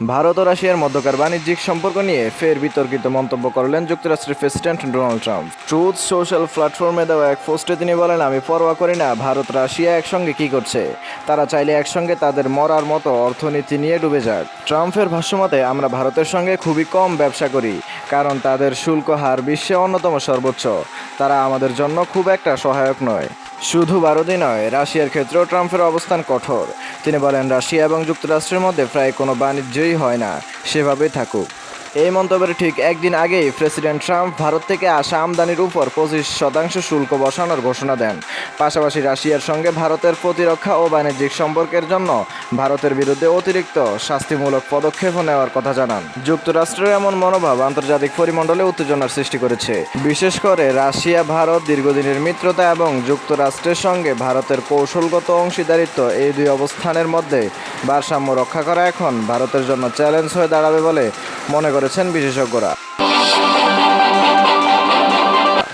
ভারত ও রাশিয়ার মধ্যকার বাণিজ্যিক সম্পর্ক নিয়ে ফের বিতর্কিত মন্তব্য করলেন যুক্তরাষ্ট্রের president Donald Trump. Truth social প্ল্যাটফর্মে দেওয়া এক পোস্টে তিনি বলেন, আমি পরোয়া করি না ভারত রাশিয়া একসঙ্গে কি করছে, তারা চাইলে একসঙ্গে তাদের মরার মতো অর্থনীতি নিয়ে ডুবে যাক। ট্রাম্পের ভাষ্যমতে, আমরা ভারতের সঙ্গে খুবই কম ব্যবসা করি, কারণ তাদের শুল্ক হার বিশ্বে অন্যতম সর্বোচ্চ। তারা আমাদের জন্য খুব একটা সহায়ক নয়। শুধু ভারতই নয়, রাশিয়ার ক্ষেত্রেও ট্রাম্পের অবস্থান কঠোর। তিনি বলেন, রাশিয়া এবং যুক্তরাষ্ট্রের মধ্যে প্রায় কোনো বাণিজ্যই হয় না, সেভাবেই থাকুক। এই মন্তব্যের ঠিক একদিন আগেই প্রেসিডেন্ট ট্রাম্প ভারত থেকে আসা আমদানির উপর 25% শুল্ক বসানোর ঘোষণা দেন। পাশাপাশি রাশিয়ার সঙ্গে ভারতের প্রতিরক্ষা ও বাণিজ্যিক সম্পর্কের জন্য ভারতের বিরুদ্ধে অতিরিক্ত শাস্তিমূলক পদক্ষেপও নেওয়ার কথা জানান। যুক্তরাষ্ট্রের এমন মনোভাব আন্তর্জাতিক পরিমণ্ডলে উত্তেজনার সৃষ্টি করেছে। বিশেষ করে রাশিয়া ভারত দীর্ঘদিনের মিত্রতা এবং যুক্তরাষ্ট্রের সঙ্গে ভারতের কৌশলগত অংশীদারিত্ব, এই দুই অবস্থানের মধ্যে ভারসাম্য রক্ষা করা এখন ভারতের জন্য চ্যালেঞ্জ হয়ে দাঁড়াবে বলে মনে করেছেন বিশেষজ্ঞরা।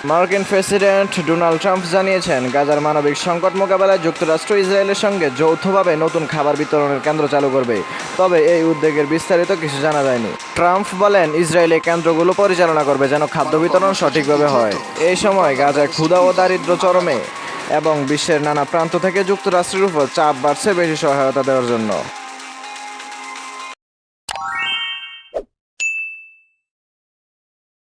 মার্কিন প্রেসিডেন্ট ডোনাল্ড ট্রাম্প জানিয়েছেন, গাজার মানবিক সংকট মোকাবেলায় যুক্তরাষ্ট্র ইসরায়েলের সঙ্গে যৌথভাবে নতুন খাবার বিতরণের কেন্দ্র চালু করবে। তবে এই উদ্যোগের বিস্তারিত কিছু জানা যায়নি। ট্রাম্প বলেন, ইসরায়েল এই কেন্দ্রগুলো পরিচালনা করবে যেন খাদ্য বিতরণ সঠিকভাবে হয়। এই সময় গাজায় ক্ষুধা ও দারিদ্র্য চরমে এবং বিশ্বের নানা প্রান্ত থেকে যুক্তরাষ্ট্রের উপর চাপ বাড়ছে বেশি সহায়তা দেওয়ার জন্য।